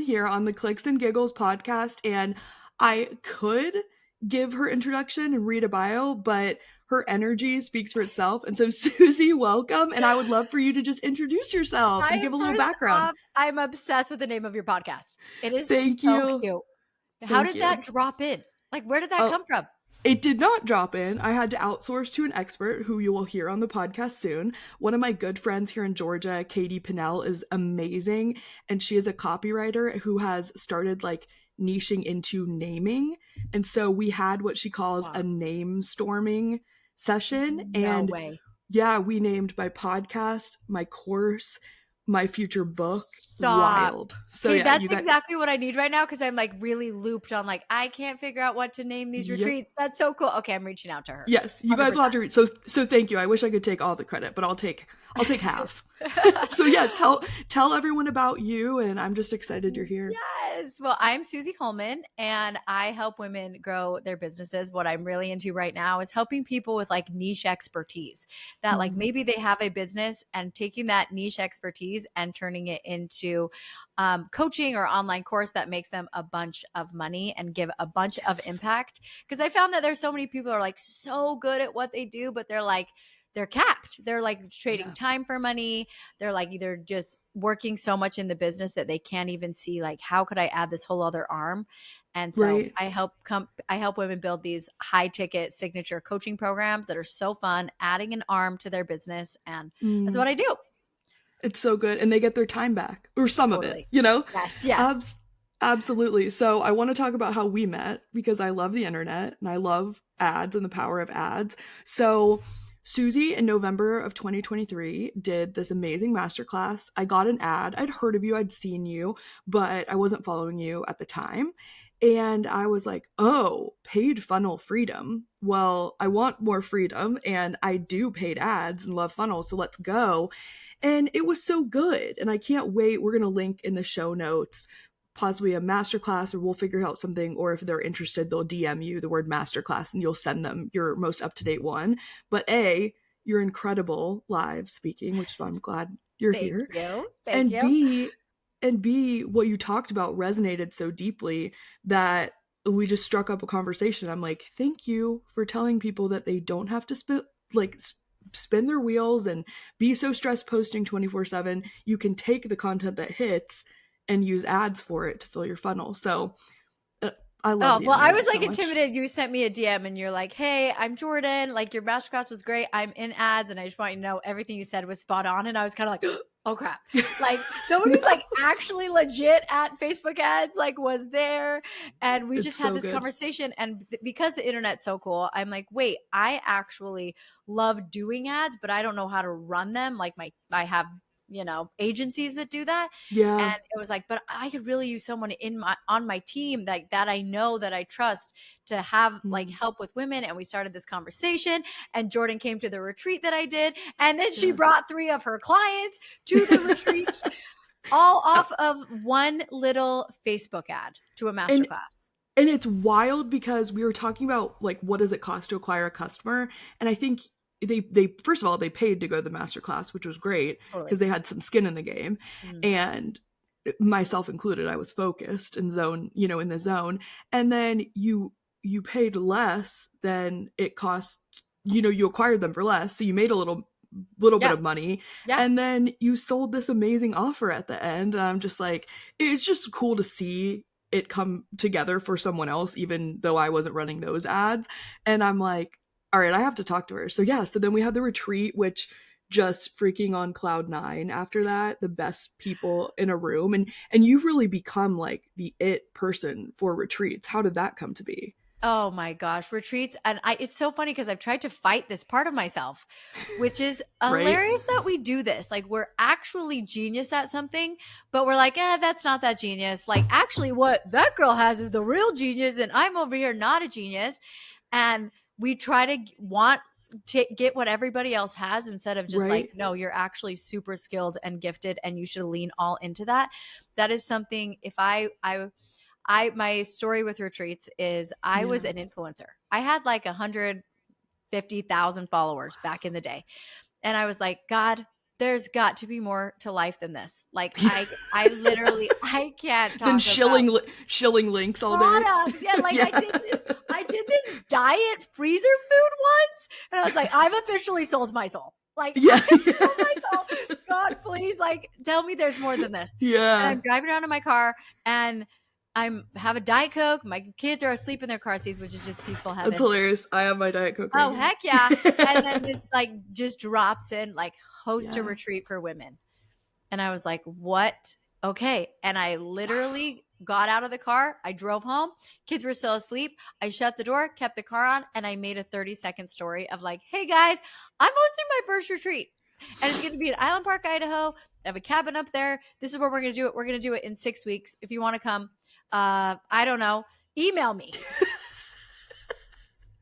here on the Clicks and Giggles podcast, and I could give her introduction and read a bio, but her energy speaks for itself. And so, Susie, welcome. And I would love for you to just introduce yourself and give a little background. I'm obsessed with the name of your podcast. It is Thank so you. cute. How did that drop in? Like, where did that come from? It did not drop in. I had to outsource to an expert who you will hear on the podcast soon. One of my good friends here in Georgia, Katie Pinnell, is amazing. And she is a copywriter who has started like niching into naming. And so we had what she calls a name storming session. No way. Yeah, we named my podcast, my course, my future book. Stop. Wild. So hey, yeah, that's exactly what I need right now, because I'm like really looped on like, I can't figure out what to name these retreats. That's so cool. Okay, I'm reaching out to her. Yes, you 100%. Guys will have to read. So thank you. I wish I could take all the credit, but I'll take half. So yeah, tell everyone about you, and I'm just excited you're here. Yes. Well, I'm Suzy Holman, and I help women grow their businesses. What I'm really into right now is helping people with like niche expertise that like maybe they have a business, and taking that niche expertise and turning it into coaching or online course that makes them a bunch of money and give a bunch of impact. Because I found that there's so many people who are like so good at what they do, but they're capped. They're like trading time for money. They're like either just working so much in the business that they can't even see like, how could I add this whole other arm? And so I help women build these high ticket signature coaching programs that are so fun, adding an arm to their business. And that's what I do. It's so good. And they get their time back, or some of it, you know? Yes. Absolutely. So I want to talk about how we met, because I love the internet and I love ads and the power of ads. So Susie, in November of 2023, did this amazing masterclass. I got an ad. I'd heard of you. I'd seen you, but I wasn't following you at the time. And I was like, oh, paid funnel freedom. Well, I want more freedom, and I do paid ads and love funnels, so let's go. And it was so good. And I can't wait. We're going to link in the show notes possibly a masterclass, or we'll figure out something, or if they're interested, they'll DM you the word masterclass and you'll send them your most up-to-date one. But A, you're incredible live speaking, which is why I'm glad you're here. Thank you. And B, what you talked about resonated so deeply that we just struck up a conversation. I'm like, thank you for telling people that they don't have to spin their wheels and be so stressed posting 24/7. You can take the content that hits and use ads for it to fill your funnel. So I love I was like intimidated. You sent me a DM and you're like, hey, I'm Jordan. Like, your masterclass was great. I'm in ads, and I just want you to know everything you said was spot on. And I was kind of like, oh crap. Like, someone who's like actually legit at Facebook ads, like, was there. And we just had this conversation. And because the internet's so cool, I'm like, wait, I actually love doing ads, but I don't know how to run them. Like, I have agencies that do that. Yeah. And it was like, but I could really use someone on my team that I know, that I trust, to have like help with women. And we started this conversation, and Jordan came to the retreat that I did. And then she brought 3 of her clients to the retreat, all off of one little Facebook ad to a masterclass. And it's wild, because we were talking about like, what does it cost to acquire a customer? And I think they first of all, they paid to go to the masterclass, which was great because they had some skin in the game. And myself included, I was focused and in the zone. And then you paid less than it cost, you acquired them for less. So you made a little bit of money. And then you sold this amazing offer at the end. And I'm just like, it's just cool to see it come together for someone else, even though I wasn't running those ads. And I'm like, all right, I have to talk to her. So so then we had the retreat, which just freaking on cloud 9 after that, the best people in a room. And you've really become like the it person for retreats. How did that come to be? Oh my gosh, retreats. And it's so funny because I've tried to fight this part of myself, which is hilarious that we do this. Like, we're actually genius at something, but we're like, that's not that genius. Like, actually what that girl has is the real genius, and I'm over here not a genius. And we try to get what everybody else has, instead of just like, no, you're actually super skilled and gifted, and you should lean all into that. That is something, if my story with retreats is I was an influencer. I had like 150,000 followers back in the day. And I was like, God, there's got to be more to life than this. Like I literally, I can't Then talk about shilling links all day. products. Yeah, like Yeah. I did this diet freezer food once, and I was like, I've officially sold my soul. Like, Yeah. I sold my soul. God, please, like, tell me there's more than this. And Yeah. I'm driving around in my car, and I'm have a Diet Coke. My kids are asleep in their car seats, which is just peaceful That's heaven. hilarious. I have my Diet Coke right Oh, here. heck yeah. And then this like just drops in like host a Yeah. retreat for women. And I was like, what? Okay. And I literally got out of the car. I drove home. Kids were still asleep. I shut the door, kept the car on, and I made a 30-second story of like, hey guys, I'm hosting my first retreat. And it's going to be in Island Park, Idaho. I have a cabin up there. This is where we're going to do it. We're going to do it in 6 weeks. If you want to come, I don't know, email me.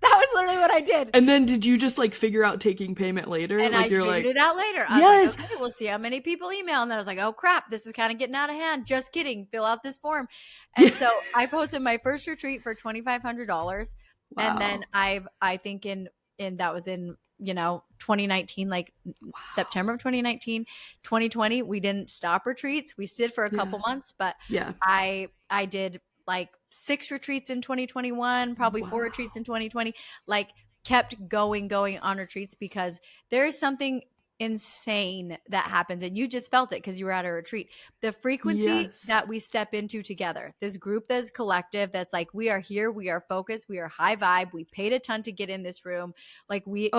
That was literally what I did. And then did you just like figure out taking payment later? And like I you're figured like, it out later. I yes. was like, okay, we'll see how many people email. And then I was like, oh crap, this is kind of getting out of hand. Just kidding. Fill out this form. And so I posted my first retreat for $2,500. Wow. And then I think in that was in, 2019, like September of 2019, 2020, we didn't stop retreats. We did for a couple months, but I did like 6 retreats in 2021, probably 4 retreats in 2020, like kept going on retreats because there is something insane that happens, and you just felt it because you were at a retreat. The frequency that we step into together, this group that's collective, that's like, we are here, we are focused, we are high vibe, we paid a ton to get in this room, like we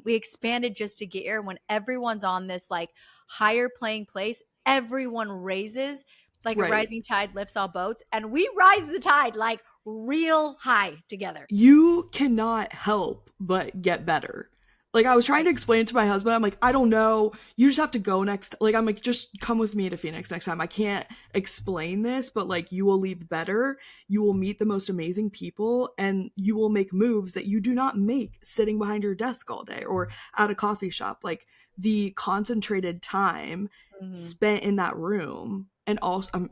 expanded just to get here. When everyone's on this like higher playing place, everyone raises, like a rising tide lifts all boats, and we rise the tide like real high together. You cannot help but get better. Like I was trying to explain it to my husband. I'm like, I don't know. You just have to go next. Like, I'm like, just come with me to Phoenix next time. I can't explain this, but like you will leave better. You will meet the most amazing people, and you will make moves that you do not make sitting behind your desk all day or at a coffee shop. Like the concentrated time spent in that room. And also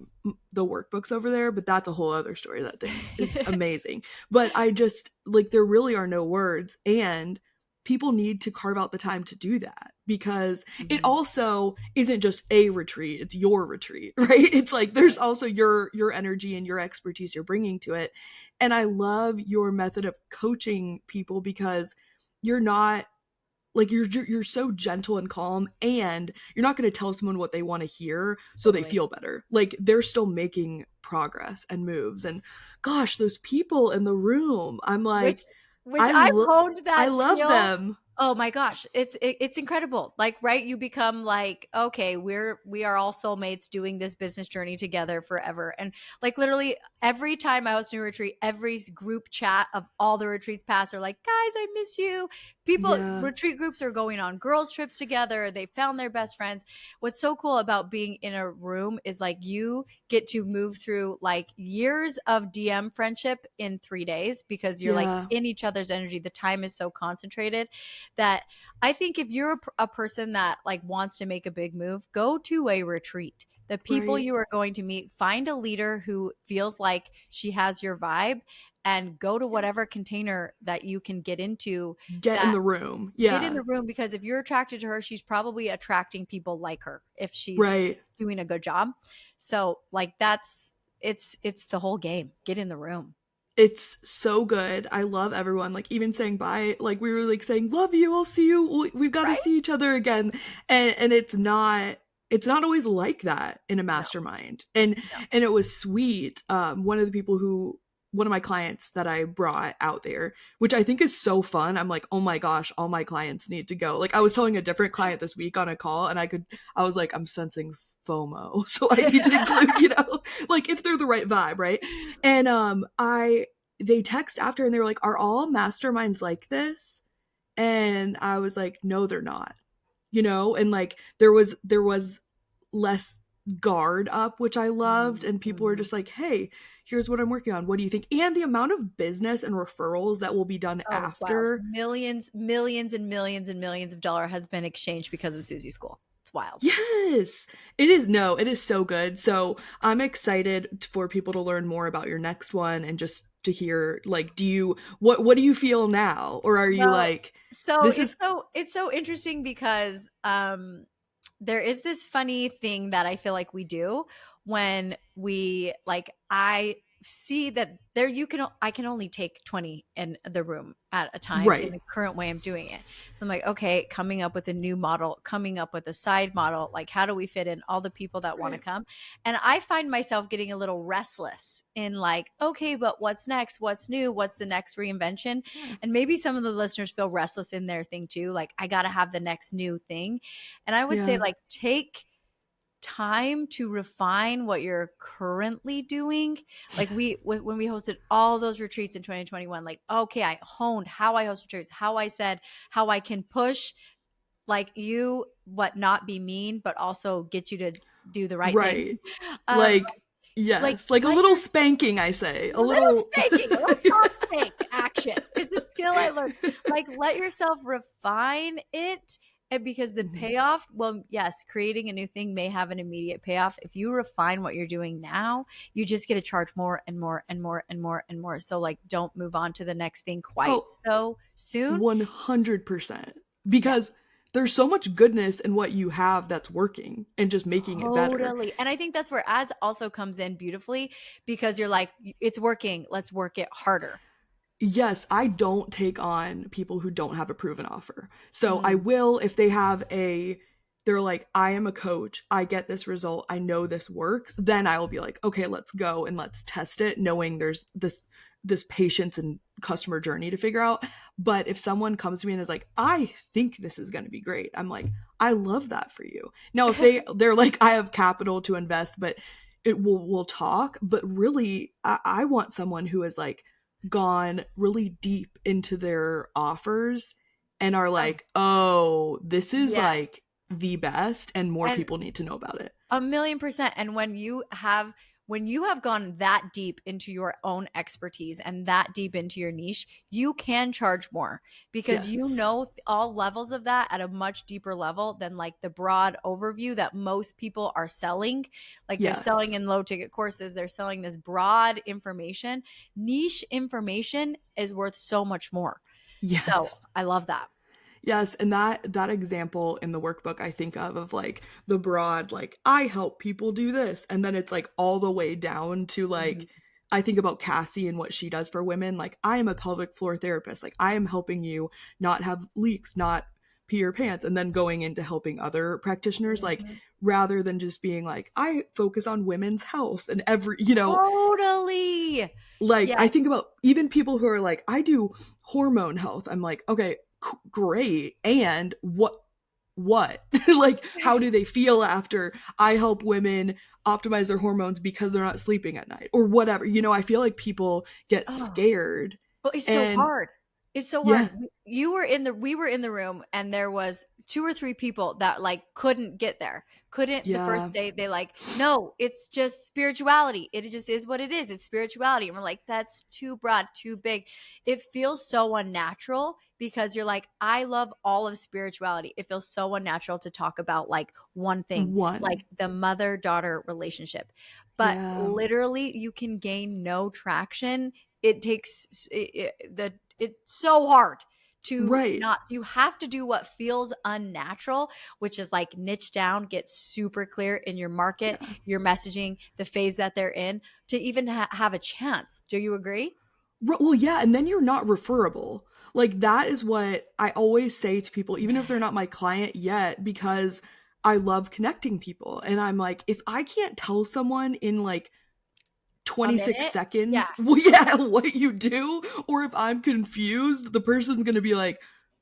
the workbooks over there, but that's a whole other story. That thing is amazing. But I just like, there really are no words, and people need to carve out the time to do that, because it also isn't just a retreat, it's your retreat, right? It's like there's also your energy and your expertise you're bringing to it. And I love your method of coaching people, because you're not like, you're so gentle and calm, and you're not going to tell someone what they want to hear so they feel better. Like they're still making progress and moves. And gosh, those people in the room, I'm like, which I've honed that I love skill. them. Oh my gosh, it's incredible. Like, right, you become like, okay, we are all soulmates doing this business journey together forever. And like literally every time I host a new retreat, every group chat of all the retreats past are like, guys, I miss you. People, retreat groups are going on girls trips together. They found their best friends. What's so cool about being in a room is like you get to move through like years of DM friendship in 3 days, because you're like in each other's energy. The time is so concentrated that I think if you're a person that like wants to make a big move, go to a retreat. The people you are going to meet, find a leader who feels like she has your vibe, and go to whatever container that you can get into. Get in the room. Yeah. Get in the room, because if you're attracted to her, she's probably attracting people like her if she's doing a good job. So like it's the whole game. Get in the room. It's so good. I love everyone. Like even saying bye, like we were like saying, love you, I'll see you. We've got to see each other again. And it's not always like that in a mastermind. And it was sweet. One of my clients that I brought out there, which I think is so fun. I'm like, oh my gosh, all my clients need to go. Like I was telling a different client this week on a call, and I was like, I'm sensing FOMO, so I need to include, like if they're the right vibe, right? And they text after, and they were like, are all masterminds like this? And I was like, no, they're not, and like there was less guard up, which I loved, and people were just like, hey, here's what I'm working on, what do you think? And the amount of business and referrals that will be done after, millions and millions and millions of dollars has been exchanged because of Suzy School. It's wild. Yes, it is. No, it is so good. So I'm excited for people to learn more about your next one, and just to hear, like, what do you feel now? Or are you like, so it's so interesting because there is this funny thing that I feel like we do when we like, I see that there I can only take 20 in the room at a time in Right. the current way I'm doing it. So I'm like, okay, coming up with a new model, coming up with a side model, like how do we fit in all the people that want to Right. come? And I find myself getting a little restless in like, okay, but what's next? What's new? What's the next reinvention? Yeah. And maybe some of the listeners feel restless in their thing too. Like, I got to have the next new thing. And I would say, Yeah. like, take time to refine what you're currently doing. Like, when we hosted all those retreats in 2021, like, okay, I honed how I host retreats, how I said, how I can push like you, but not be mean, but also get you to do the right thing. Right. Um, Like, like, yes. Like a let little your spanking, I say. A little little. spanking. Let's talk spank action is the skill I learned. Like, let yourself refine it. And because the Mhm. payoff, well, yes, creating a new thing may have an immediate payoff. If you refine what you're doing now, you just get to charge more and more and more and more and more. So, like, don't move on to the next thing quite Oh, so soon. 100%. Yeah. Because there's so much goodness in what you have that's working and just making it better. Totally. And I think that's where ads also comes in beautifully, because you're like, it's working. Let's work it harder. Yes, I don't take on people who don't have a proven offer. So I Mm. will, if they have they're like, I am a coach, I get this result, I know this works, then I will be like, okay, let's go and let's test it, knowing there's this patience and customer journey to figure out. But if someone comes to me and is like, I think this is going to be great, I'm like, I love that for you. Now, if they're like, I have capital to invest, but we'll talk. But really, I want someone who is like gone really deep into their offers and are Oh, like, oh, this is yes. like the best and more And people need to know about it. 1,000,000%. And when you have gone that deep into your own expertise and that deep into your niche, you can charge more because you Yes. know all levels of that at a much deeper level than like the broad overview that most people are selling. Like, they're selling Yes. in low ticket courses, they're selling this broad information. Niche information is worth so much more. So Yes. I love that. Yes, and that example in the workbook I think of like the broad, like I help people do this, and then it's like all the way down to Mhm. like I think about Cassie and what she does for women. Like, I am a pelvic floor therapist. Like, I am helping you not have leaks, not pee your pants, and then going into helping other practitioners. Like, Mhm. rather than just being like, I focus on women's health and every, Totally. like I Yes. think about even people who are like, I do hormone health. I'm like, okay, great. And what? Like, how do they feel after I help women optimize their hormones because they're not sleeping at night or whatever? I feel like people get Oh. scared. Well, it's so And hard. It's so hard. yeah, We were in the room, and there was 2 or 3 people that like couldn't get there. Couldn't the first yeah, day. They like, no, it's just spirituality. It just is what it is. It's spirituality. And we're like, that's too broad, too big. It feels so unnatural because you're like, I love all of spirituality. It feels so unnatural to talk about like one thing, like one. the mother-daughter relationship. But Yeah, literally, you can gain no traction. It takes it's so hard to right. not, you have to do what feels unnatural, which is like niche down, get super clear in your market, Yeah. your messaging, the phase that they're in, to even have a chance. Do you agree? Well, yeah, and then you're not referable. Like, that is what I always say to people, even if they're not Yes. my client yet, because I love connecting people. And I'm like, if I can't tell someone in like A 26 minute. Yeah. seconds, well, yeah, what you do, or if I'm confused, the person's going to be like,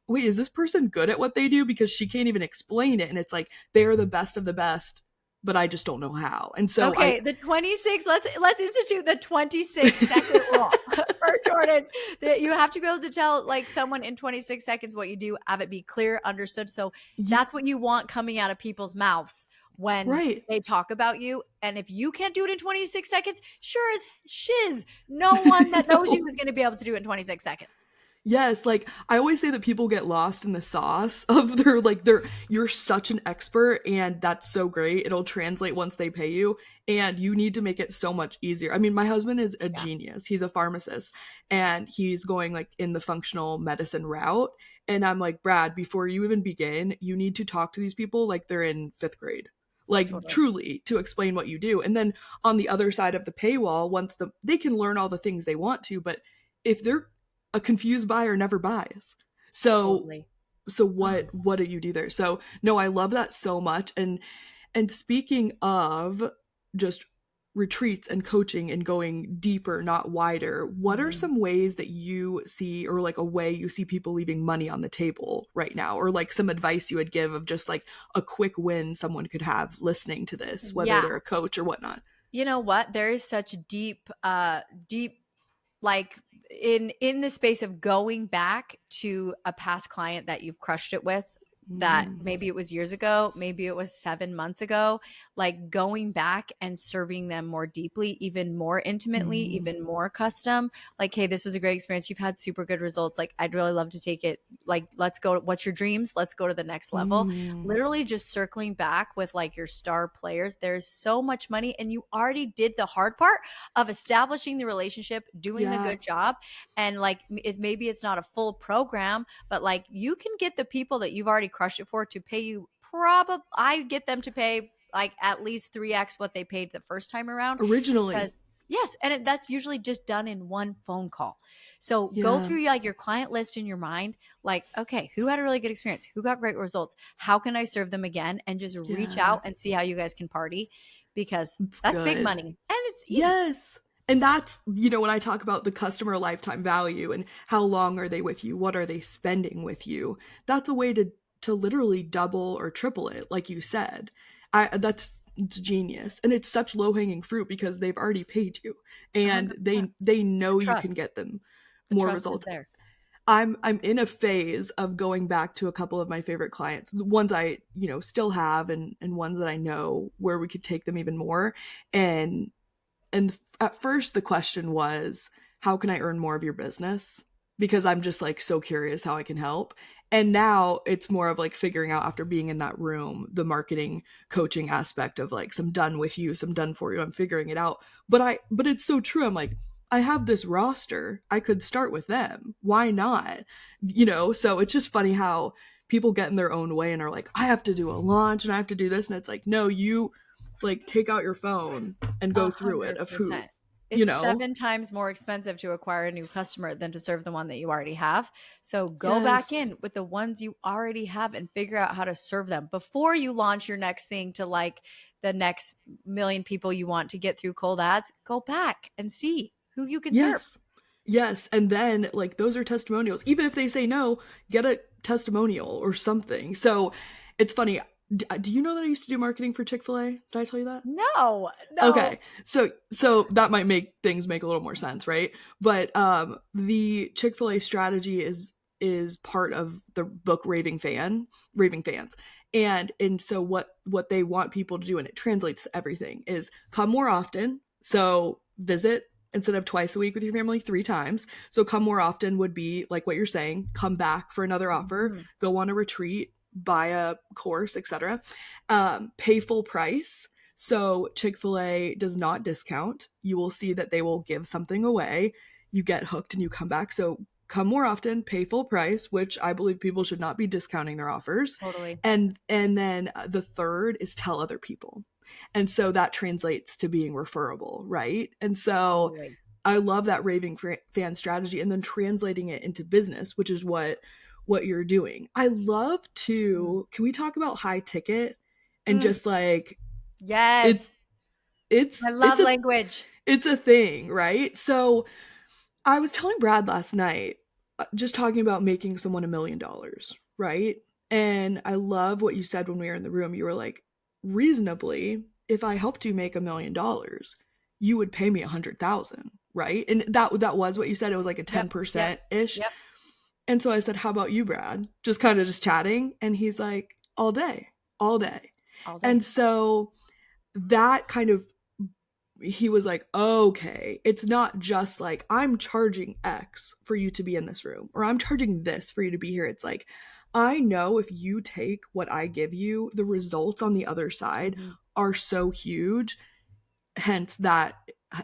wait, is this person good at what they do? Because she can't even explain it. And it's like, they're the best of the best, but I just don't know how. And so Okay, the 26, let's institute the 26-second rule for Jordans. That you have to be able to tell like someone in 26 seconds what you do, have it be clear, understood. So yeah, that's what you want coming out of people's mouths when right. they talk about you. And if you can't do it in 26 seconds, sure as shiz, no one that knows you No. is going to be able to do it in 26 seconds. Yes, like I always say that people get lost in the sauce of you're such an expert and that's so great. It'll translate once they pay you and you need to make it so much easier. I mean, my husband is a Yeah, genius. He's a pharmacist and he's going like in the functional medicine route and I'm like, "Brad, before you even begin, you need to talk to these people like they're in 5th grade." Like totally. truly to explain what you do. And then on the other side of the paywall, they can learn all the things they want to, but if they're a confused buyer never buys. So Totally. so Mm. what do you do there? So no, I love that so much. And speaking of just retreats and coaching and going deeper, not wider, what are Mhm. some ways that you see or like a way you see people leaving money on the table right now? Or like some advice you would give of just like a quick win someone could have listening to this, whether Yeah. they're a coach or whatnot. You know what? There is such deep like in the space of going back to a past client that you've crushed it with, that Mm. maybe it was years ago, maybe it was 7 months ago, like going back and serving them more deeply, even more intimately, Mm. even more custom. Like, hey, this was a great experience, you've had super good results, like I'd really love to take it, like let's go, what's your dreams, let's go to the next level. Mm. Literally just circling back with like your star players. There's so much money and you already did the hard part of establishing the relationship, doing the Yeah. good job. And like maybe it's not a full program, but like you can get the people that you've already crushed it for to pay you, probably I get them to pay like at least 3x what they paid the first time around. Because Originally. yes, and that's usually just done in one phone call. So go Yeah. through like your client list in your mind, like, okay, who had a really good experience, who got great results, how can I serve them again, and just reach Yeah. out and see how you guys can party, because It's that's big good. money and it's easy. Yes. And that's, you know, when I talk about the customer lifetime value and how long are they with you? What are they spending with you? That's a way to literally double or triple it, like you said. It's genius. And it's such low-hanging fruit because they've already paid you and 100%. they The know you can trust. get them The more trust is results. there. I'm in a phase of going back to a couple of my favorite clients, the ones I, you know, still have and ones that I know where we could take them even more. And at first the question was, how can I earn more of your business? Because I'm just like so curious how I can help. And now it's more of like figuring out after being in that room, the marketing coaching aspect of like some done with you, some done for you. I'm figuring it out. But it's so true. I'm like, I have this roster. I could start with them. Why not? You know, so it's just funny how people get in their own way and are like, I have to do a launch and I have to do this. And it's like, no, you like take out your phone and A go through it hundred of who, percent. you It's know? 7 times more expensive to acquire a new customer than to serve the one that you already have. So go back Yes. in with the ones you already have and figure out how to serve them before you launch your next thing to like the next million people you want to get through cold ads. Go back and see who you can serve. Yes. Yes. And then like those are testimonials. Even if they say no, get a testimonial or something. So it's funny. Do you know that I used to do marketing for Chick-fil-A? Did I tell you that? No, no. Okay. So that might make things make a little more sense, right? But the Chick-fil-A strategy is part of the book Raving Fans. And so what they want people to do, and it translates to everything, is come more often. So visit instead of twice a week with your family, 3 times. So come more often would be like what you're saying, come back for another offer, Mhm. go on a retreat, buy a course, etc. Pay full price. So Chick-fil-A does not discount. You will see that they will give something away. You get hooked and you come back. So come more often, pay full price, which I believe people should not be discounting their offers. Totally. And then the third is tell other people. And so that translates to being referable, right? And so Totally. I love that raving fan strategy and then translating it into business, which is what you're doing. I love Mm. to, can we talk about high ticket and Mm. just like it's Yes. I it's love language. it's a thing, right? So I was telling Brad last night, just talking about making someone $1 million, right? And I love what you said when we were in the room. You were like, reasonably, if I helped you make $1 million, you would pay me 100,000, right? And that was what you said. It was like a Yep. Yep. 10% ish. Yep. And so I said, how about you, Brad? Just kind of just chatting. And he's like, all day, all day. All day. And so that kind of he was like, okay, it's not just like I'm charging X for you to be in this room, or I'm charging this for you to be here. It's like, I know if you take what I give you, the results on the other side Mhm. are so huge. Hence, that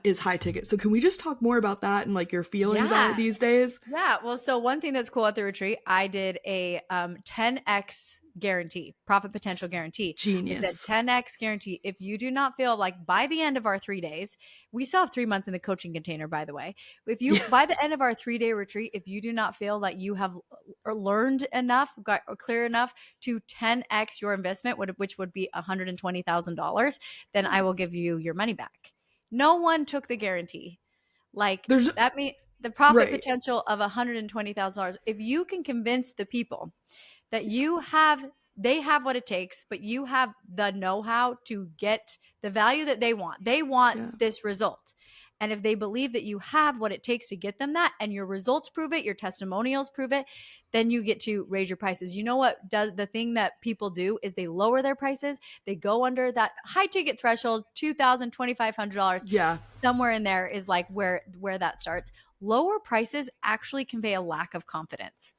is high ticket. So, can we just talk more about that and like your feelings on Yeah. it these days? Yeah. Well, so one thing that's cool at the retreat, I did a 10x guarantee, profit potential guarantee. I said Genius. 10x guarantee. If you do not feel like by the end of our 3 days, we still have 3 months in the coaching container, by the way. If you, Yeah. by the end of our 3 day retreat, if you do not feel that you have learned enough, got clear enough to 10x your investment, which would be $120,000, then I will give you your money back. No one took the guarantee. Like There's that mean the profit right. potential of $120,000. If you can convince the people that they have what it takes, but you have the know-how to get the value that they want. They want Yeah. this result. And if they believe that you have what it takes to get them that, and your results prove it, your testimonials prove it, then you get to raise your prices. You know what does the thing that people do is they lower their prices. They go under that high ticket threshold, $2,000, $2,500. Yeah. Somewhere in there is like where that starts. Lower prices actually convey a lack of confidence.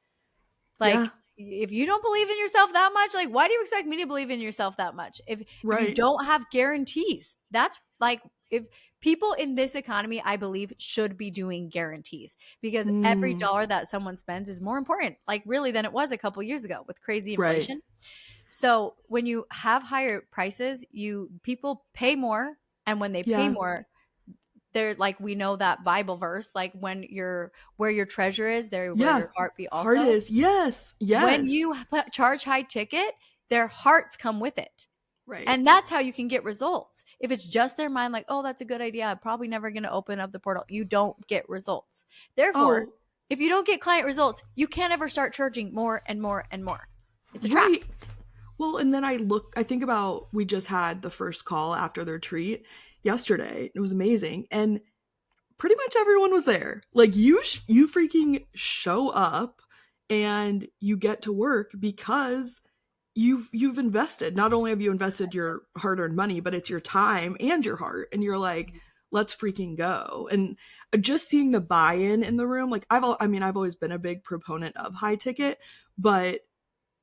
Yeah. Like, if you don't believe in yourself that much, like, why do you expect me to believe in yourself that much? If you Right. don't have guarantees, that's like, if people in this economy, I believe, should be doing guarantees, because every Mm, dollar that someone spends is more important, like really, than it was a couple years ago with crazy right. inflation. So when you have higher prices, people pay more, and when they pay Yeah. more, they're like, we know that Bible verse, like, when where your treasure is, there where Yeah. your heart be Heart also. is. Yes. When Yes. you charge high ticket, their hearts come with it. Right. And that's how you can get results. If it's just their mind, like, oh, that's a good idea, I'm probably never going to open up the portal, you don't get results. Therefore, Oh, if you don't get client results, you can't ever start charging more and more and more. It's a trap. right. Well, and then I think about, we just had the first call after the retreat yesterday. It was amazing. And pretty much everyone was there. Like, you freaking show up and you get to work because you've invested. Not only have you invested your hard-earned money, but it's your time and your heart, and you're like, let's freaking go. And just seeing the buy-in in the room, like, I've always been a big proponent of high ticket, but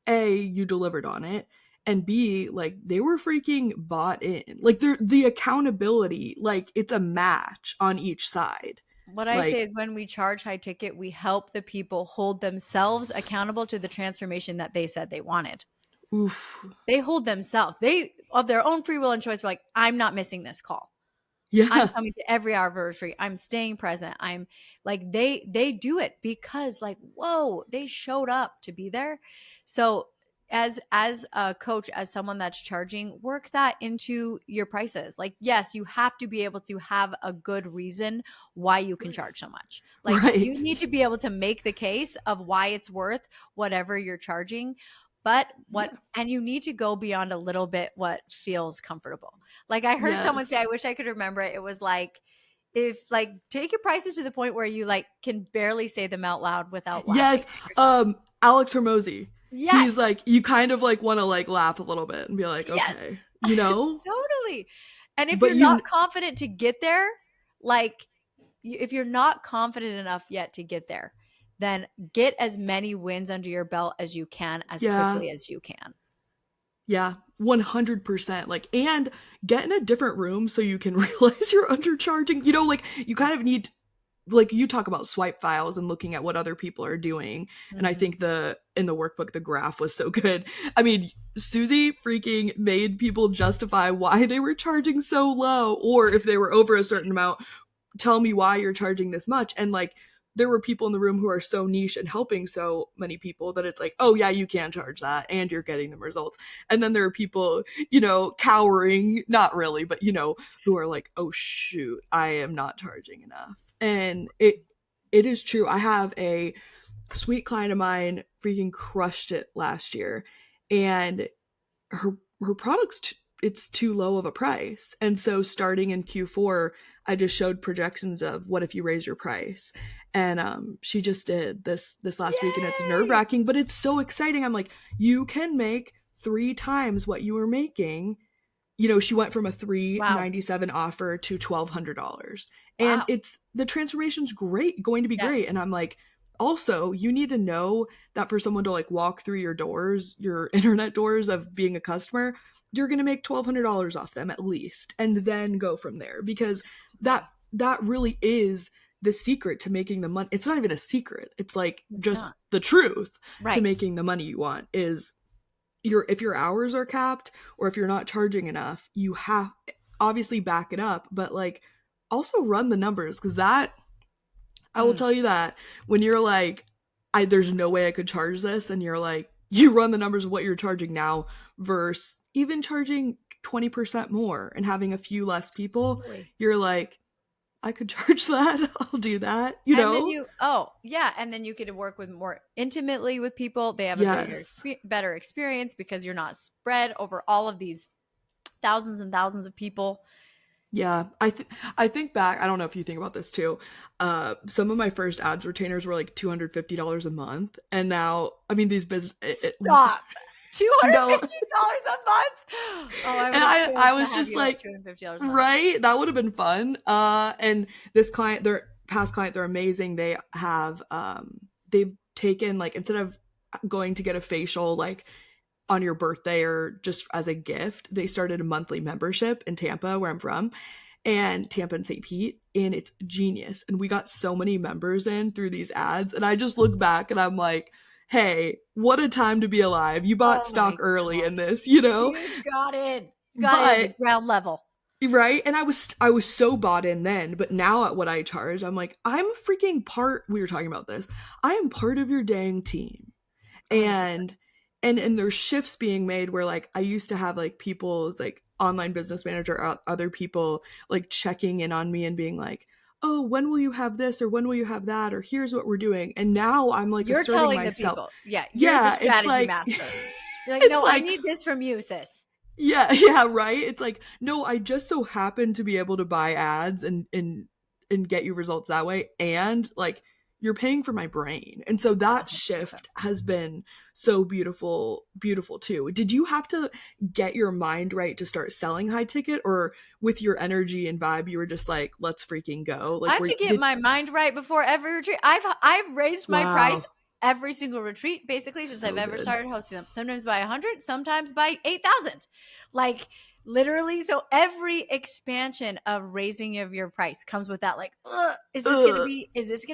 A, you delivered on it, and B, like, they were freaking bought in. Like, the accountability, like, it's a match on each side. What I say Like, is, when we charge high ticket, we help the people hold themselves accountable to the transformation that they said they wanted. oof. They hold themselves. They, of their own free will and choice, were like, I'm not missing this call. I'm Yeah. coming to every anniversary. I'm staying present. I'm like, they do it because, like, whoa, they showed up to be there. So as a coach, as someone that's charging, work that into your prices. Like, yes, you have to be able to have a good reason why you can charge so much. Like, Right. you need to be able to make the case of why it's worth whatever you're charging. But Yeah. and you need to go beyond a little bit what feels comfortable. Like, I heard someone say, I Yes. wish I could remember it. It was like, if, like, take your prices to the point where you, like, can barely say them out loud without laughing Yes. at yourself. Alex Hormozy. He's Yes. like, you kind of like want to like laugh a little bit and be like, Yes. okay, you know? Totally. And if But you're not confident to get there, like, if you're not confident enough yet to get there, then get as many wins under your belt as you can, as yeah. quickly as you can. Yeah, 100%. Like, and get in a different room so you can realize you're undercharging. You know, like, you kind of need, like, you talk about swipe files and looking at what other people are doing. And I think in the workbook, the graph was so good. I mean, Susie freaking made people justify why they were charging so low, or if they were over a certain amount, tell me why you're charging this much. And like, there were people in the room who are so niche and helping so many people that it's like, oh yeah, you can charge that and you're getting the results. And then there are people, cowering, not really, but who are like, oh shoot, I am not charging enough. And it is true. I have a sweet client of mine freaking crushed it last year, and her product's it's too low of a price. And so starting in Q4, I just showed projections of what if you raise your price. And she just did this last week, and it's Yay! nerve-wracking, but it's so exciting. I'm like, you can make 3 times what you were making she went from a Wow. $397 offer to $1,200. And Wow. the transformation's going to be great. Yes. And I'm like, also, you need to know that for someone to like walk through your doors, your internet doors of being a customer, you're going to make $1,200 off them at least, and then go from there, because that really is the secret to making the money. It's not even a secret. It's like It's just not. the truth to Right. making the money you want is if your hours are capped, or if you're not charging enough, you have obviously back it up, but like also run the numbers, because that I will Mm. tell you that when you're like, there's no way I could charge this, and you're like, you run the numbers of what you're charging now versus even charging 20% more and having a few less people, Totally. you're like, I could charge that. I'll do that, And then yeah, and then you get to work with more intimately with people. They have a Yes. better experience because you're not spread over all of these thousands and thousands of people. Yeah, I think back. I don't know if you think about this too. Some of my first ads retainers were like $250 a month, and now, I mean, these business. Stop. No, $250 a month. Oh, I and would have I killed to was have just you at like, $250 a month. right, that would have been fun. And this client, their past client, they're amazing. They've taken, like, instead of going to get a facial like on your birthday or just as a gift, they started a monthly membership in Tampa, where I'm from, and Tampa and St. Pete, and it's genius. And we got so many members in through these ads, and I just look back and I'm like, hey, what a time to be alive. You bought Oh stock my early in gosh. this, You got it. You got it in the but ground level. right, and I was so bought in then, but now at what I charge, I'm like, I'm freaking part, we were talking about this, I am part of your dang team. 100%. And there's shifts being made where, like, I used to have like people's like online business manager or other people like checking in on me and being like, oh, when will you have this, or when will you have that, or here's what we're doing. And now I'm like You're asserting telling the myself. people. Yeah, you're the Yeah, it's strategy like master. You're like, it's no, I like, need this from you, sis. yeah, yeah, right. It's like, no, I just so happen to be able to buy ads and get you results that way, and like, you're paying for my brain. And so that 100%. shift has been so beautiful too. Did you have to get your mind right to start selling high ticket, or with your energy and vibe you were just like, let's freaking go? I Like, have where to get did my mind right before every retreat. I've raised my price wow, every single retreat basically since I've so ever good. started hosting them. Sometimes by 100, sometimes by 8,000. Like literally, so every expansion of raising of your price comes with that like, Ugh. is this going to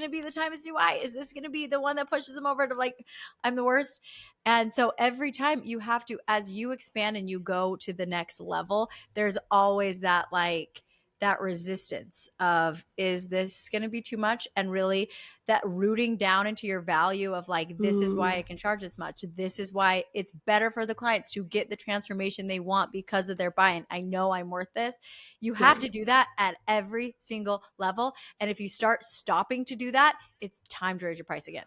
be the time is why? Is this going to be the one that pushes them over to like I'm the worst? And so every time you have to, as you expand and you go to the next level, there's always that like that resistance of is this going to be too much, and really that rooting down into your value of like this is why I Ooh, can charge this much, this is why it's better for the clients to get the transformation they want because of their buy-in. I know I'm worth this. You have to right. do that at every single level, and if you start stopping to do that, it's time to raise your price again.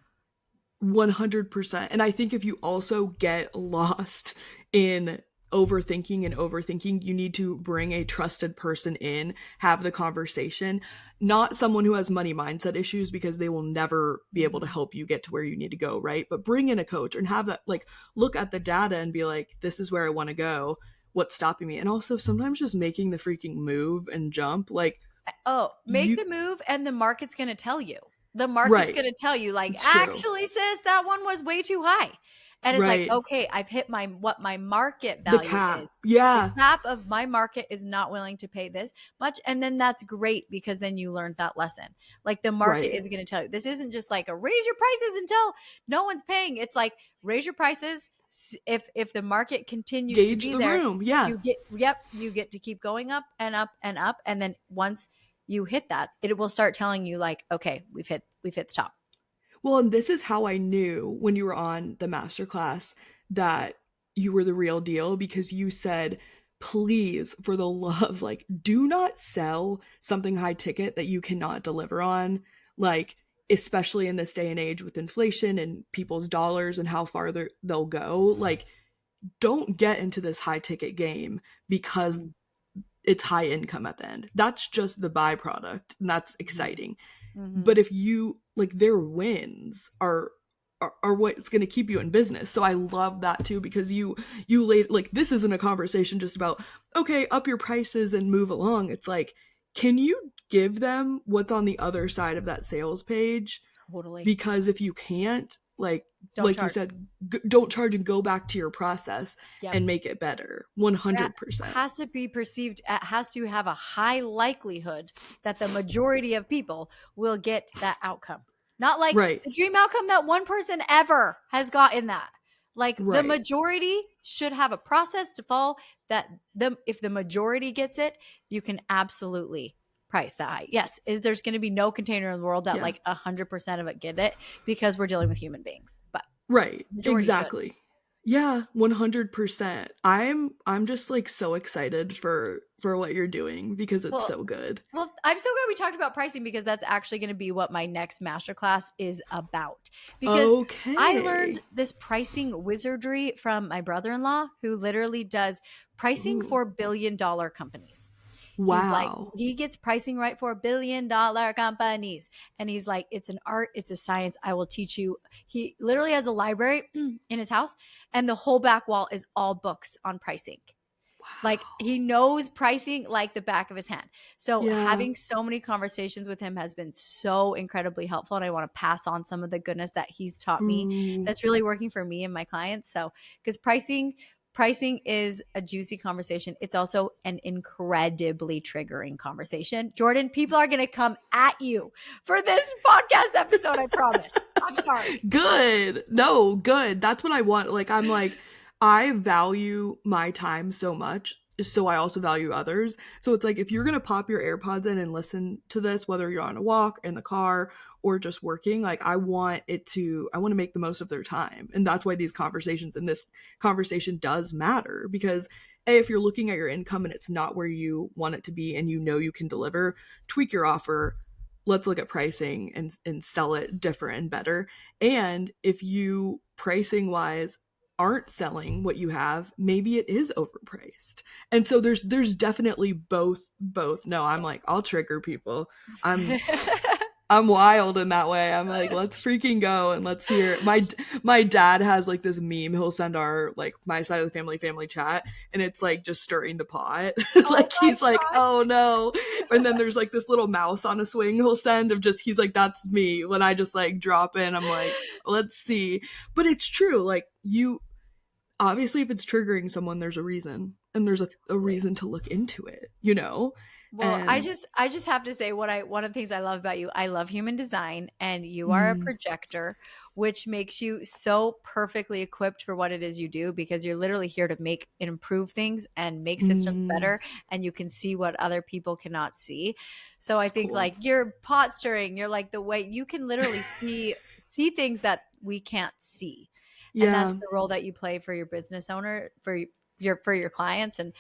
100%. And I think if you also get lost in overthinking, you need to bring a trusted person in, have the conversation, not someone who has money mindset issues, because they will never be able to Mhm. help you get to where you need to go, right? But bring in a coach and have that, like, look at the data and be like, this is where I want to go. What's stopping me? And also sometimes just making the freaking move and jump, like, Oh, make you, the move and the market's going to tell you. The market's right. going to tell you like, It's true. actually sis, that one was way too high. And it's like, Right. okay, I've hit my what my market The value cap. is. The Yeah. cap of my market is not willing to pay this much. And then that's great because then you learned that lesson. Like the market Right. is going to tell you. This isn't just like a raise your prices until no one's paying. It's like raise your prices. If the market continues to Gauge be the there, room. Yeah. you get to keep going up and up and up. And then once you hit that, it will start telling you like, okay, we've hit the top. Well, and this is how I knew when you were on the masterclass that you were the real deal, because you said, please, for the love, like, do not sell something high ticket that you cannot deliver on. Like, especially in this day and age with inflation and people's dollars and how far they'll go. Like, don't get into this high ticket game because it's high income at the end. That's just the byproduct, and that's Mm-hmm. exciting. Mm-hmm. But if you like, their wins are are what's going to keep you in business. So I love that too, because you laid, like, this isn't a conversation just about, okay, up your prices and move along. It's like, can you give them what's on the other side of that sales page? Totally. Because if you can't, Don't like you charge. said, don't charge and go back to your process Yep. and make it better. That 100%. has to be perceived, it has to have a high likelihood that the majority of people will get that outcome. Not like Right. the dream outcome that one person ever has gotten that. Like the Right. majority should have a process to follow that if the majority gets it, you can absolutely price that high. Yes, there's going to be no container in the world that Yeah. like 100% of it get it because we're dealing with human beings. But Right. majority should. Exactly. Yeah, 100%. I'm just like so excited for what you're doing because it's Well, so good. Well, I'm so glad we talked about pricing because that's actually going to be what my next masterclass is about. Because I learned Okay. this pricing wizardry from my brother-in-law who literally does pricing Ooh. for billion-dollar companies. He's like, Wow. he gets pricing right for billion-dollar companies. And he's like, it's an art, it's a science. I will teach you. He literally has a library in his house, and the whole back wall is all books on pricing. Like Wow. he knows pricing like the back of his hand. So Yeah. having so many conversations with him has been so incredibly helpful. And I want to pass on some of the goodness that he's taught me Ooh. that's really working for me and my clients. So because pricing is a juicy conversation. It's also an incredibly triggering conversation. Jordan, people are going to come at you for this podcast episode, I promise. I'm sorry. Good. No, good. That's what I want. Like, I'm like, I value my time so much, so I also value others. So it's like, if you're gonna pop your AirPods in and listen to this, whether you're on a walk, in the car, or just working, like, I want to make the most of their time. And that's why these conversations and this conversation does matter, because if you're looking at your income and it's not where you want it to be and you know you can deliver, tweak your offer. Let's look at pricing and sell it different and better. And if you, pricing wise, aren't selling what you have, maybe it is overpriced. And so there's definitely both. No, I'm like, I'll trigger people. I'm I'm wild in that way. I'm like, let's freaking go and let's hear. My dad has like this meme he'll send our, like, my side of the family chat, and it's like just stirring the pot. Oh Like, my he's like, gosh. oh no. And then there's like this little mouse on a swing he'll send of just, he's like, that's me when I just like drop in. I'm like, let's see. But it's true. Like, you obviously, if it's triggering someone, there's a reason, and there's a Totally. reason to look into it, you know? Well, I And just I just have to say one of the things I love about you, I love human design and you are a mm, projector, which makes you so perfectly equipped for what it is you do because you're literally here to make and improve things and make systems mm, better and you can see what other people cannot see. So I it's think cool. like you're pot stirring, you're like the way you can literally see things that we can't see. And that's Yeah. the role that you play for your business owner, for your clients. And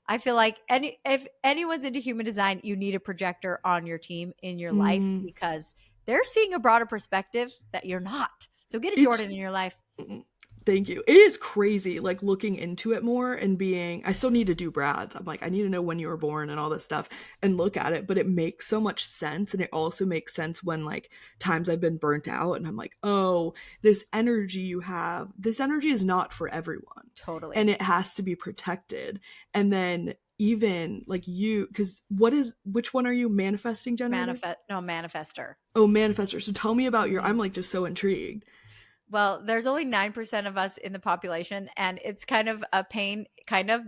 I feel like if anyone's into human design, you need a projector on your team in your life Mm, because they're seeing a broader perspective that you're not. So get a it's Jordan in your life. thank you. It is crazy, like, looking into it more and being, I still need to do Brad's. I'm like, I need to know when you were born and all this stuff and look at it, but it makes so much sense. And it also makes sense when, like, times I've been burnt out and I'm like, oh, this energy you have, this energy is not for everyone. Totally. And it has to be protected. And then even like you, because which one are you, manifesting generator? Manifester. Oh, manifester. So tell me about your, I'm Mhm. like just so intrigued. Well, there's only 9% of us in the population, and it's kind of a pain,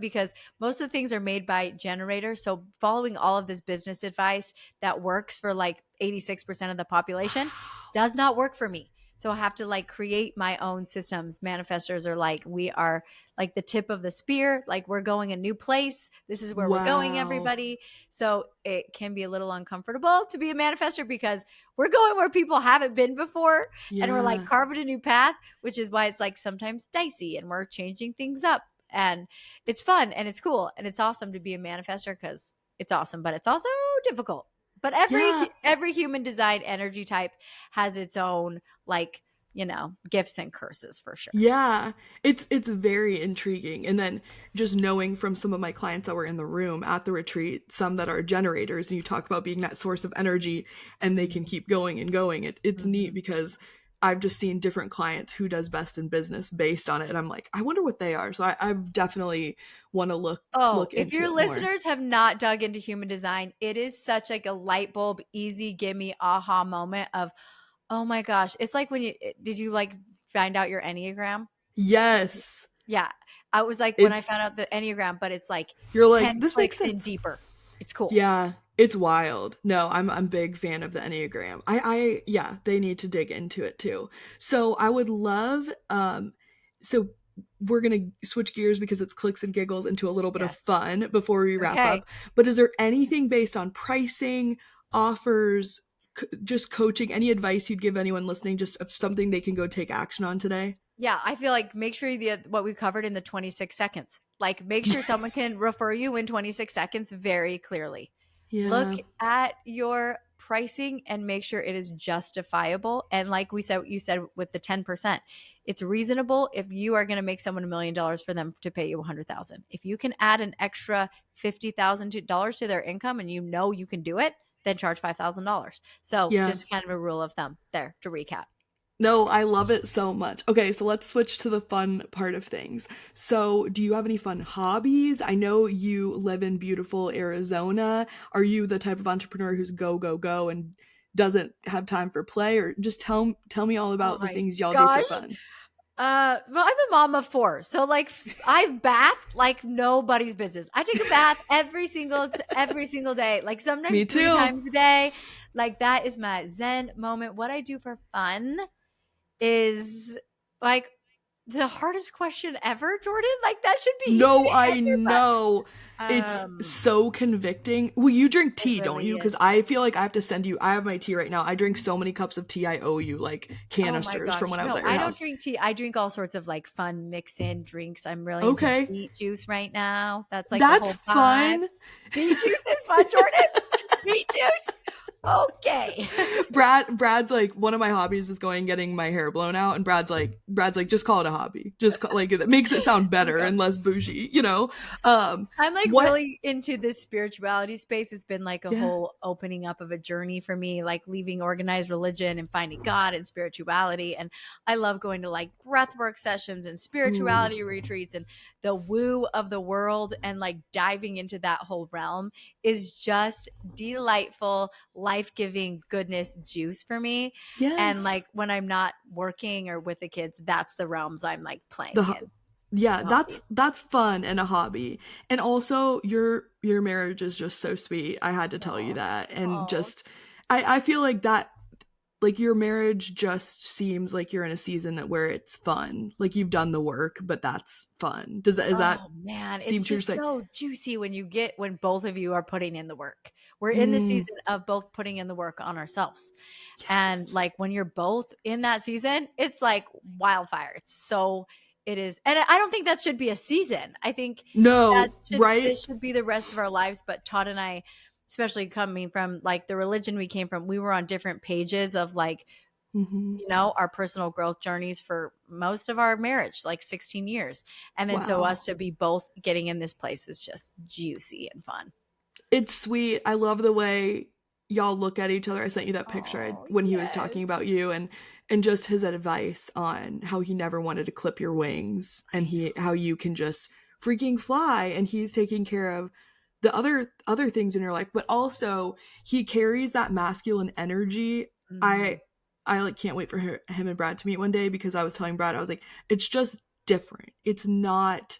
because most of the things are made by generators. So, following all of this business advice that works for like 86% of the population Wow. does not work for me. So, I have to like create my own systems. Manifestors are like, we are like the tip of the spear, like we're going a new place. This is where we're going, Wow. everybody. So, it can be a little uncomfortable to be a manifestor because we're going where people haven't been before and we're like Yeah. carving a new path, which is why it's like sometimes dicey and we're changing things up. And it's fun and it's cool and it's awesome to be a manifester because it's awesome, but it's also difficult. But Yeah. every human design energy type has its own like, gifts and curses for sure. Yeah. It's very intriguing. And then just knowing from some of my clients that were in the room at the retreat, some that are generators, and you talk about being that source of energy and they can Mhm. keep going and going. It's neat Mhm. because I've just seen different clients who does best in business based on it, and I'm like, I wonder what they are. So I definitely want to Oh, look if into your it more. listeners have not dug into human design, it is such like a light bulb, easy, gimme aha moment of, oh my gosh. It's like when did you like find out your Enneagram? Yes, Yeah. I was like when I it's found out the Enneagram, but it's like you're like 10 this makes clicks in sense. deeper. It's cool. Yeah, it's wild. No, I'm big fan of the Enneagram. Yeah, they need to dig into it too. So I would love so we're gonna switch gears because it's clicks and giggles into a little bit of Yes. fun before we wrap Okay. up. But is there anything based on pricing, offers, just coaching, any advice you'd give anyone listening, just of something they can go take action on today? Yeah, I feel like make sure what we covered in the 26 seconds. Like make sure someone can refer you in 26 seconds very clearly. Look Yeah, at your pricing and make sure it is justifiable. And like we said, you said with the 10%, it's reasonable if you are going to make someone $1,000,000 for them to pay you 100,000. If you can add an extra $50,000 to their income and you know you can do it, then charge $5,000. So yeah. just kind of a rule of thumb there to recap. No, I love it so much. Okay, so let's switch to the fun part of things. So, do you have any fun hobbies? I know you live in beautiful Arizona. Are you the type of entrepreneur who's go, go, go and doesn't have time for play? Or just tell me all Oh about the my things y'all do for gosh. fun. Well, I'm a mom of four, so like I bath like nobody's business. I take a bath every single day, like sometimes Me three too. times a day. Like that is my Zen moment. What I do for fun is like the hardest question ever, Jordan. Like that should be easy No, to I answer, but know. It's so convicting. Well, you drink it tea, don't really you? Because is. I feel like I have to send you. I have my tea right now. I drink so many cups of tea. I owe you like Oh my canisters from gosh. when I was No, at your I don't house. drink tea. I drink all sorts of like fun mix in drinks. I'm really into Okay, beet juice right now. That's like the that's whole vibe. fun. Beet juice is fun, Jordan. Beet juice. Okay. Brad's like one of my hobbies is going and getting my hair blown out, and Brad's like just call it a hobby, like it makes it sound better Okay. and less bougie. I'm like What? really into this spirituality space. It's been like a Yeah. whole opening up of a journey for me, like leaving organized religion and finding God and spirituality. And I love going to like breathwork sessions and Ooh. spirituality retreats and the woo of the world and like diving into that whole realm is just delightful, life giving goodness juice for me. And Yes. like when I'm not working or with the kids, that's the realms I'm like playing The in. Yeah, The that's hobbies. fun and a hobby. And also your marriage is just so sweet. I had to tell you Oh, that. And oh, just I feel like that, like your marriage just seems like you're in a season where it's fun. Like you've done the work, but that's fun. Is that oh man, seem it's true to just say? so juicy when both of you are putting in the work. We're in the Mm, season of both putting in the work on ourselves. And yes. like when you're both in that season, it's like wildfire. It is. And I don't think that should be a season. I think No, right? this should be the rest of our lives. But Todd and I, especially coming from like the religion we came from, we were on different pages of like Hmm. our personal growth journeys for most of our marriage, like 16 years. And then so Wow. us to be both getting in this place is just juicy and fun. It's sweet. I love the way y'all look at each other. I sent you that picture Oh, when he was talking yes. about you, and just his advice on how he never wanted to clip your wings, and he how you can just freaking fly, and he's taking care of the other things in your life, but also he carries that masculine energy. Mm. I like can't wait for him and Brad to meet one day, because I was telling Brad, I was like, it's just different. It's not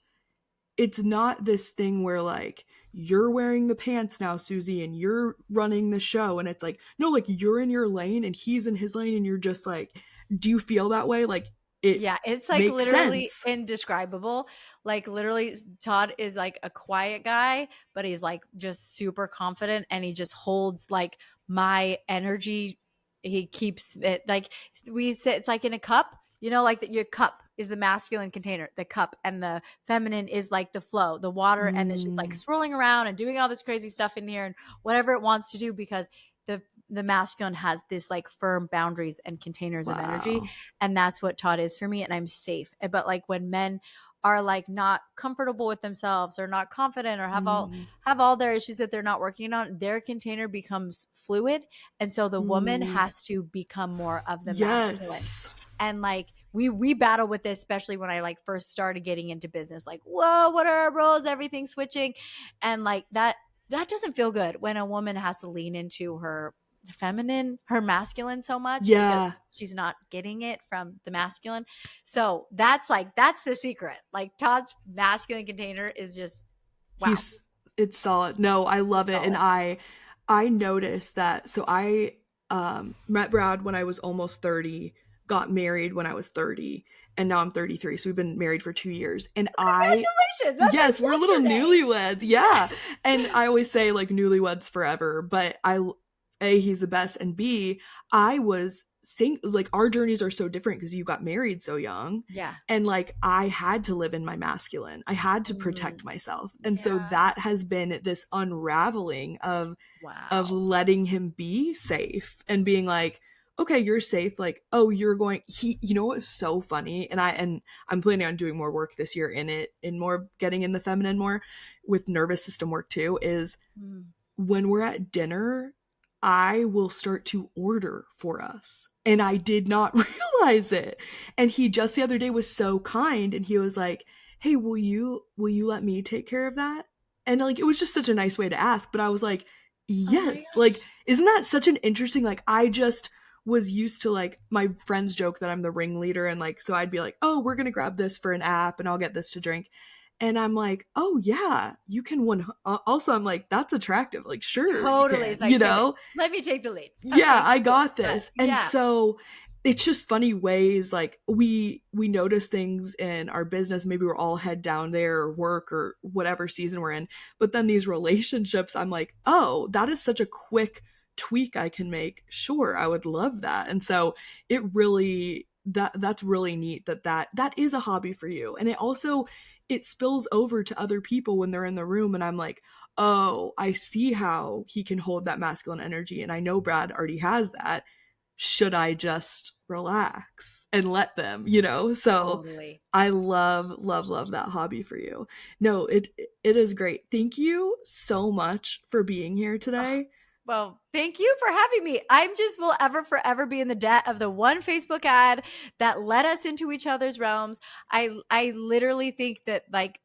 this thing where like you're wearing the pants now, Susie, and you're running the show, and it's like, no, like you're in your lane and he's in his lane, and you're just like, do you feel that way? Like it Yeah, it's like makes literally sense. indescribable. Like literally Todd is like a quiet guy, but he's like just super confident and he just holds like my energy. He keeps it like we say it's like in a cup, like that your cup is the masculine container, the cup, and the feminine is like the flow, the water, and it's just like Mm, swirling around and doing all this crazy stuff in here and whatever it wants to do because the masculine has this like firm boundaries and containers of energy, wow. and that's what Todd is for me, and I'm safe. But like when men are like not comfortable with themselves or not confident or have Mm. all their issues that they're not working on, their container becomes fluid. And so the woman Ooh. has to become more of the masculine. Yes. And like we battle with this, especially when I like first started getting into business. Like, whoa, what are our roles? Everything's switching. And like that doesn't feel good when a woman has to lean into her feminine, her masculine so much because Yeah. she's not getting it from the masculine. So that's the secret. Like Todd's masculine container is just wow. It's solid. No, I love it. Solid. And I noticed that. So I met Brad when I was almost 30, got married when I was 30, and now I'm 33. So we've been married for 2 years. And Congratulations. That's yes, like we're little yesterday. newlyweds. Yeah. And I always say like newlyweds forever, but A, he's the best, and B, I was like our journeys are so different because you got married so young. Yeah. And like I had to live in my masculine. I had to protect myself. And so that has been this unraveling of letting him be safe and being like, okay, you're safe. Like, oh, you're going, you know what's so funny? And I'm planning on doing more work this year in more getting in the feminine more with nervous system work too, is when we're at dinner, I will start to order for us. And I did not realize it. And he just the other day was so kind, and he was like, hey, will you let me take care of that? And like, it was just such a nice way to ask. But I was like, yes. Like, isn't that such an interesting, like, I just was used to like my friends joke that I'm the ringleader. And like, so I'd be like, oh, we're going to grab this for an app and I'll get this to drink. And I'm like, oh yeah, you can also I'm like, that's attractive. Like, sure. Totally. You It's like, know, let me take the lead. Yeah, Okay, I got this. yeah. And so it's just funny ways like we notice things in our business. Maybe we're all head down there or work or whatever season we're in. But then these relationships, I'm like, oh, that is such a quick tweak I can make. Sure, I would love that. And so it really that's really neat that is a hobby for you. And it spills over to other people when they're in the room, and I'm like, oh, I see how he can hold that masculine energy, and I know Brad already has that. Should I just relax and let them, So Totally. I love that hobby for you. No, it is great. Thank you so much for being here today. Well, thank you for having me. I'm just will ever forever be in the debt of the one Facebook ad that led us into each other's realms. I literally think that like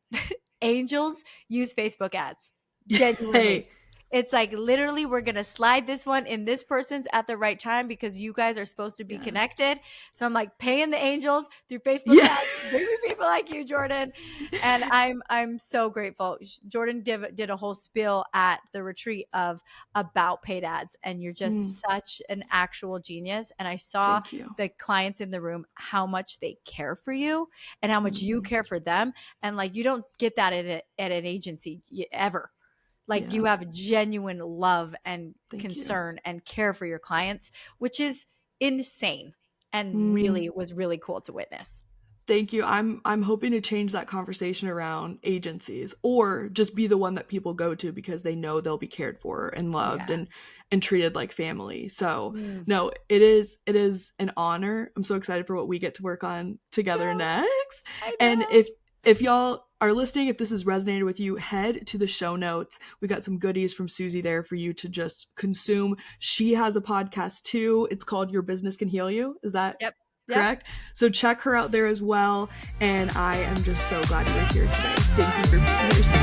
angels use Facebook ads. Genuinely. Hey. It's like literally we're going to slide this one in this person's at the right time because you guys are supposed to be connected. So I'm like paying the angels through Facebook ads, bringing people like you, Jordan. And I'm so grateful. Jordan did a whole spiel at the retreat about paid ads, and you're just such an actual genius. And I saw the clients in the room, how much they care for you and how much you care for them. And like, you don't get that at an agency ever. Like you have genuine love and concern and care for your clients, which is insane and really was really cool to witness. Thank you. I'm hoping to change that conversation around agencies, or just be the one that people go to because they know they'll be cared for and loved and treated like family. So no, it is an honor. I'm so excited for what we get to work on together next. And if y'all are listening, if this has resonated with you, head to the show notes. We got some goodies from Susie there for you to just consume. She has a podcast too. It's called Your Business Can Heal You. Is that correct? So check her out there as well. And I am just so glad you were here today. Thank you for being here.